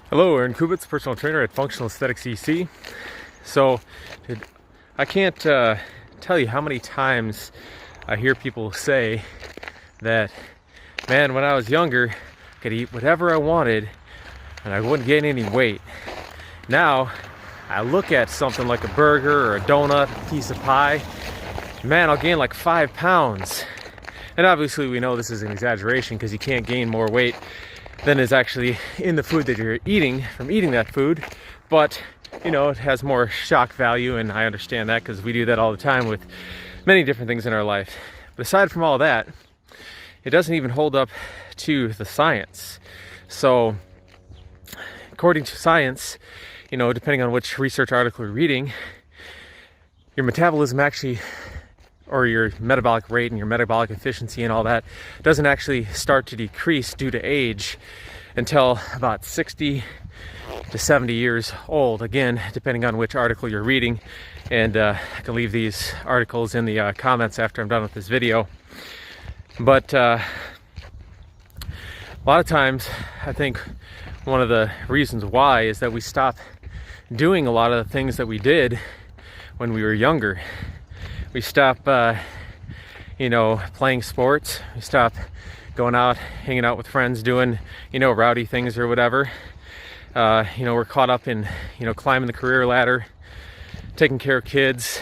Hello, Aaron Kubitz, personal trainer at Functional Aesthetics EC. So, I can't tell you how many times I hear people say that, man, when I was younger, I could eat whatever I wanted and I wouldn't gain any weight. Now, I look at something like a burger or a donut, a piece of pie, man, I'll gain like 5 pounds. And obviously we know this is an exaggeration because you can't gain more weight than is actually in the food that you're eating from eating that food. But, you know, it has more shock value, and I understand that because we do that all the time with many different things in our life. But aside from all that, it doesn't even hold up to the science. So, according to science, you know, depending on which research article you're reading, your metabolism actually, or your metabolic rate and your metabolic efficiency and all that, doesn't actually start to decrease due to age until about 60 to 70 years old. Again, depending on which article you're reading. And I can leave these articles in the comments after I'm done with this video. But a lot of times, I think one of the reasons why is that we stop doing a lot of the things that we did when we were younger. We stop, you know, playing sports. We stop going out, hanging out with friends, doing, you know, rowdy things or whatever. You know, we're caught up in, you know, climbing the career ladder, taking care of kids,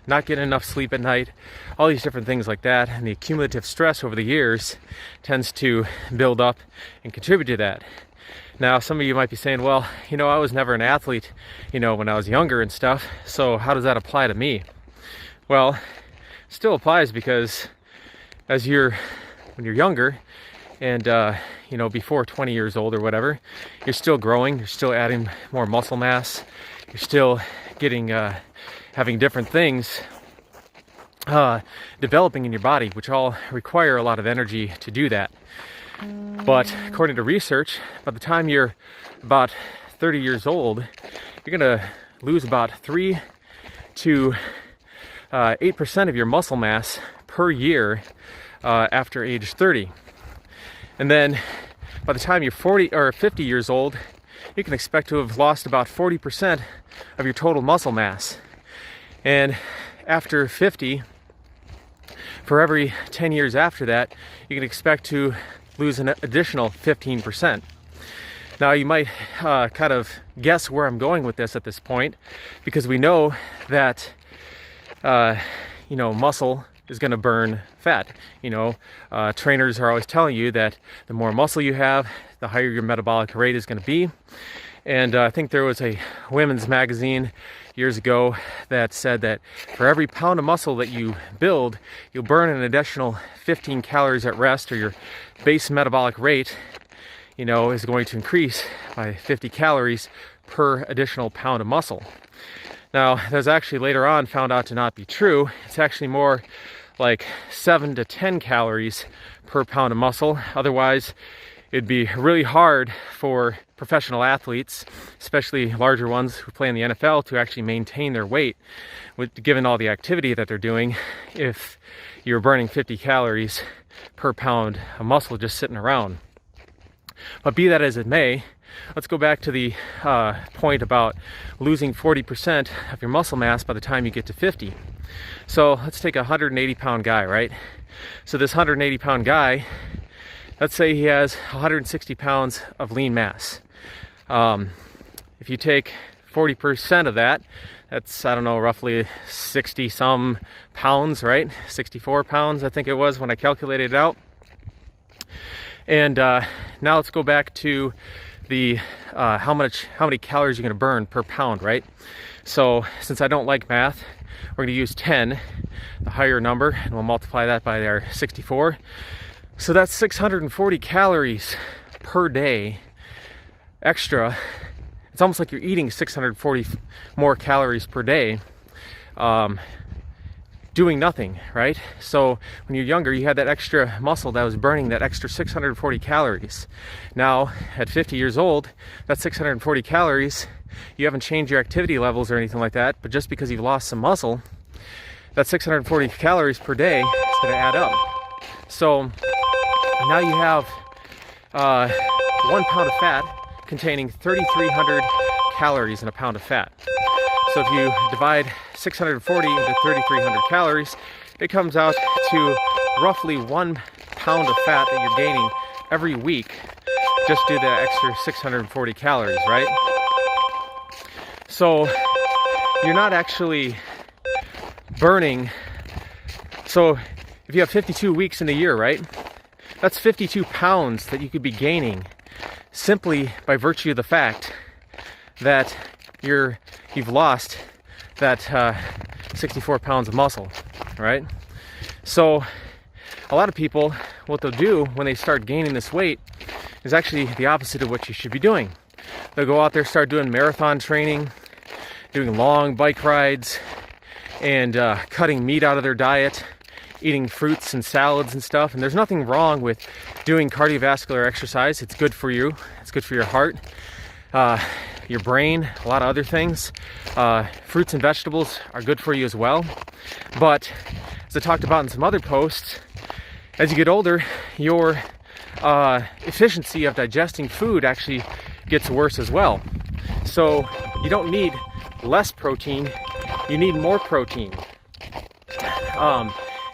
not getting enough sleep at night, all these different things like that. And the cumulative stress over the years tends to build up and contribute to that. Now, some of you might be saying, well, you know, I was never an athlete, you know, when I was younger and stuff. So how does that apply to me? Well, it still applies because when you're younger and, you know, before 20 years old or whatever, you're still growing, you're still adding more muscle mass, you're still getting, having different things developing in your body, which all require a lot of energy to do that. But according to research, by the time you're about 30 years old, you're going to lose about 3 to 8% of your muscle mass per year after age 30. And then by the time you're 40 or 50 years old, you can expect to have lost about 40% of your total muscle mass. And after 50, for every 10 years after that, you can expect to lose an additional 15%. Now, you might kind of guess where I'm going with this at this point, because we know that you know, muscle is going to burn fat. You know, trainers are always telling you that the more muscle you have, the higher your metabolic rate is going to be. And I think there was a women's magazine years ago that said that for every pound of muscle that you build, you'll burn an additional 15 calories at rest, or your base metabolic rate, you know, is going to increase by 50 calories per additional pound of muscle. Now, that was actually later on found out to not be true. It's actually more like 7 to 10 calories per pound of muscle. Otherwise, it'd be really hard for professional athletes, especially larger ones who play in the NFL, to actually maintain their weight, given all the activity that they're doing, if you're burning 50 calories per pound of muscle just sitting around. But be that as it may, let's go back to the point about losing 40% of your muscle mass by the time you get to 50. So let's take a 180-pound guy, right? So this 180-pound guy, let's say he has 160 pounds of lean mass. If you take 40% of that, that's, I don't know, roughly 60-some pounds, right? 64 pounds, I think it was when I calculated it out. And now let's go back to the how many calories you're going to burn per pound, right? So since I don't like math, we're going to use 10, the higher number, and we'll multiply that by our 64. So that's 640 calories per day extra. It's almost like you're eating 640 more calories per day doing nothing, right? So when you're younger, you had that extra muscle that was burning that extra 640 calories. Now, at 50 years old, that's 640 calories. You haven't changed your activity levels or anything like that, but just because you've lost some muscle, that 640 calories per day is going to add up. So now you have 1 pound of fat containing 3,300 calories in a pound of fat. So if you divide 640 into 3,300 calories, it comes out to roughly 1 pound of fat that you're gaining every week. Just do that extra 640 calories, right? So you're not actually burning. So if you have 52 weeks in a year, right? That's 52 pounds that you could be gaining simply by virtue of the fact that you've lost that 64 pounds of muscle, right? So a lot of people, what they'll do when they start gaining this weight is actually the opposite of what you should be doing. They'll go out there, start doing marathon training, doing long bike rides, and cutting meat out of their diet, eating fruits and salads and stuff. And there's nothing wrong with doing cardiovascular exercise. It's good for you. It's good for your heart, your brain, a lot of other things. Fruits and vegetables are good for you as well. But as I talked about in some other posts, as you get older, your efficiency of digesting food actually gets worse as well. So you don't need less protein, you need more protein.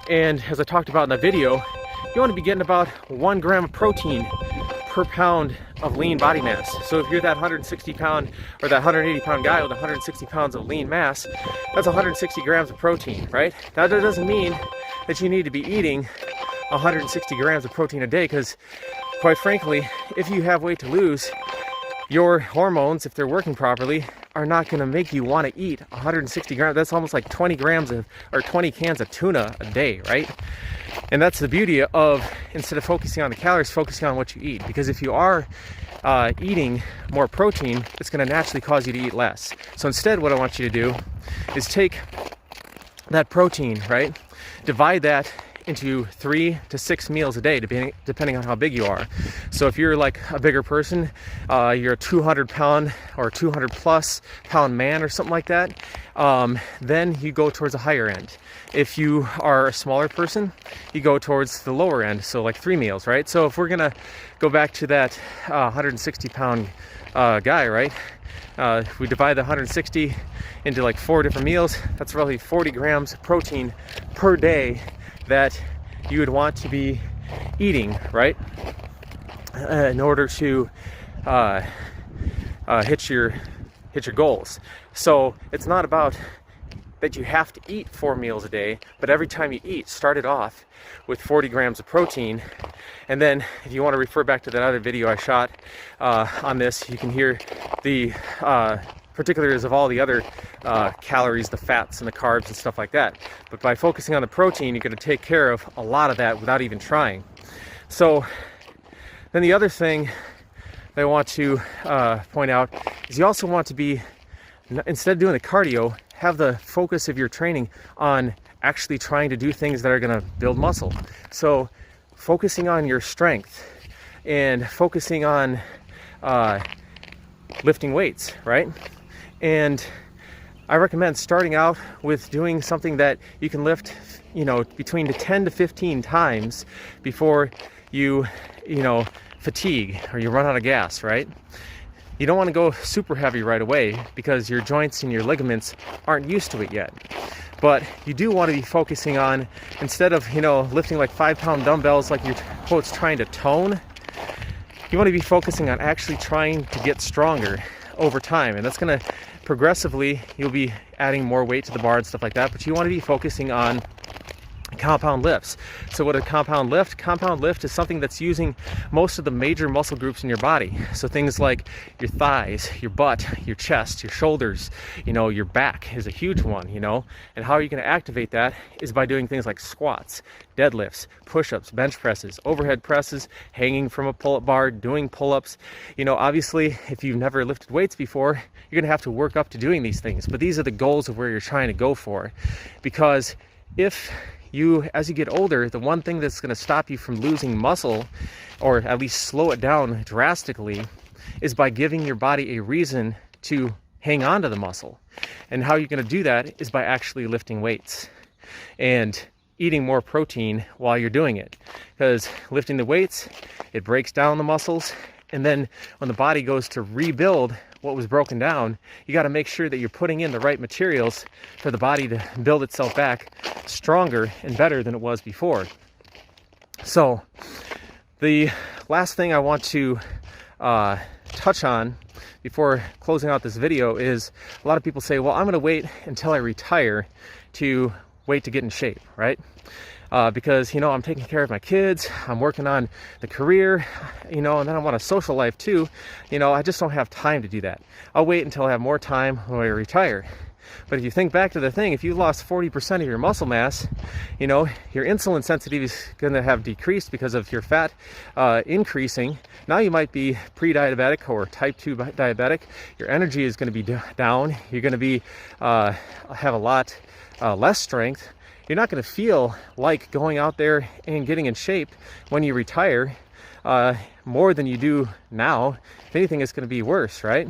And as I talked about in the video, you want to be getting about 1 gram of protein per pound of lean body mass. So if you're that 160 pound or that 180 pound guy with 160 pounds of lean mass, that's 160 grams of protein, right? That doesn't mean that you need to be eating 160 grams of protein a day, because quite frankly, if you have weight to lose, your hormones, if they're working properly, are not going to make you want to eat 160 grams. That's almost like 20 grams of, or 20 cans of tuna a day, right? And that's the beauty of, instead of focusing on the calories, focusing on what you eat. Because if you are eating more protein, it's going to naturally cause you to eat less. So instead, what I want you to do is take that protein, right? Divide that into 3 to 6 meals a day, depending on how big you are. So if you're like a bigger person, you're a 200 pound or 200 plus pound man or something like that, then you go towards the higher end. If you are a smaller person, you go towards the lower end, so like 3 meals, right? So if we're gonna go back to that 160 pound guy, right? If we divide the 160 into like 4 different meals, that's roughly 40 grams of protein per day that you would want to be eating, right? In order to hit your goals. So it's not about that you have to eat 4 meals a day, but every time you eat, start it off with 40 grams of protein. And then if you want to refer back to that other video I shot on this, you can hear the particulars of all the other calories, the fats and the carbs and stuff like that. But by focusing on the protein, you're going to take care of a lot of that without even trying. So then the other thing that I want to point out is you also want to be, instead of doing the cardio, have the focus of your training on actually trying to do things that are going to build muscle. So focusing on your strength and focusing on lifting weights, right? And I recommend starting out with doing something that you can lift, between 10 to 15 times before you fatigue or you run out of gas, right? You don't want to go super heavy right away because your joints and your ligaments aren't used to it yet. But you do want to be focusing on, instead of, lifting like 5-pound dumbbells like you're, quotes, trying to tone, you want to be focusing on actually trying to get stronger over time. And that's going to progressively, you'll be adding more weight to the bar and stuff like that, but you want to be focusing on compound lifts. So what a compound lift? Compound lift is something that's using most of the major muscle groups in your body. So things like your thighs, your butt, your chest, your shoulders, your back is a huge one, and how are you going to activate that is by doing things like squats, deadlifts, push-ups, bench presses, overhead presses, hanging from a pull-up bar, doing pull-ups. Obviously, if you've never lifted weights before, you're going to have to work up to doing these things, but these are the goals of where you're trying to go for. Because if as you get older, the one thing that's going to stop you from losing muscle, or at least slow it down drastically, is by giving your body a reason to hang on to the muscle. And how you're going to do that is by actually lifting weights and eating more protein while you're doing it. Because lifting the weights, it breaks down the muscles, And then when the body goes to rebuild what was broken down, you got to make sure that you're putting in the right materials for the body to build itself back stronger and better than it was before. So the last thing I want to touch on before closing out this video is, a lot of people say, well, I'm going to wait until I retire to wait to get in shape, right? Because, you know, I'm taking care of my kids, I'm working on the career, you know, and then I want a social life too. You know, I just don't have time to do that. I'll wait until I have more time when I retire. But if you think back to the thing, if you lost 40% of your muscle mass, you know, your insulin sensitivity is going to have decreased because of your fat increasing. Now you might be pre-diabetic or type 2 diabetic. Your energy is going to be down. You're going to be have a lot less strength. You're not going to feel like going out there and getting in shape when you retire more than you do now. If anything, it's going to be worse, right?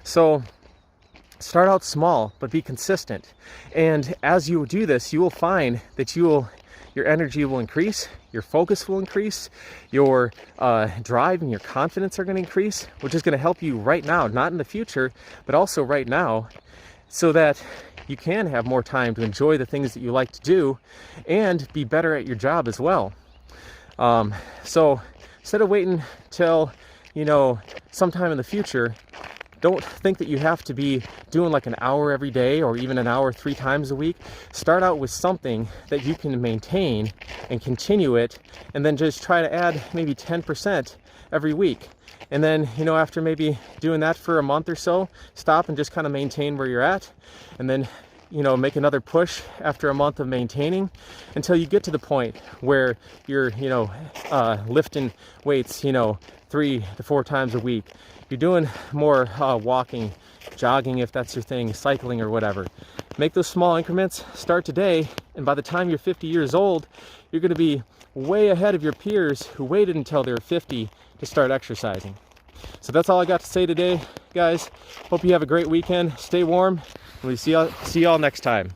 So start out small, but be consistent. And as you do this, you will find that your energy will increase, your focus will increase, your drive and your confidence are going to increase, which is going to help you right now, not in the future, but also right now, so that you can have more time to enjoy the things that you like to do and be better at your job as well. So instead of waiting till, you know, sometime in the future, don't think that you have to be doing like an hour every day or even an hour 3 times a week. Start out with something that you can maintain and continue it, and then just try to add maybe 10% every week. And then, you know, after maybe doing that for a month or so, stop and just kind of maintain where you're at. And then, you know, make another push after a month of maintaining until you get to the point where you're, you know, lifting weights, you know, 3 to 4 times a week. You're doing more walking, jogging if that's your thing, cycling or whatever. Make those small increments, start today, and by the time you're 50 years old, you're going to be way ahead of your peers who waited until they were 50 to start exercising. So that's all I got to say today, guys. Hope you have a great weekend. Stay warm, and we'll see y'all next time.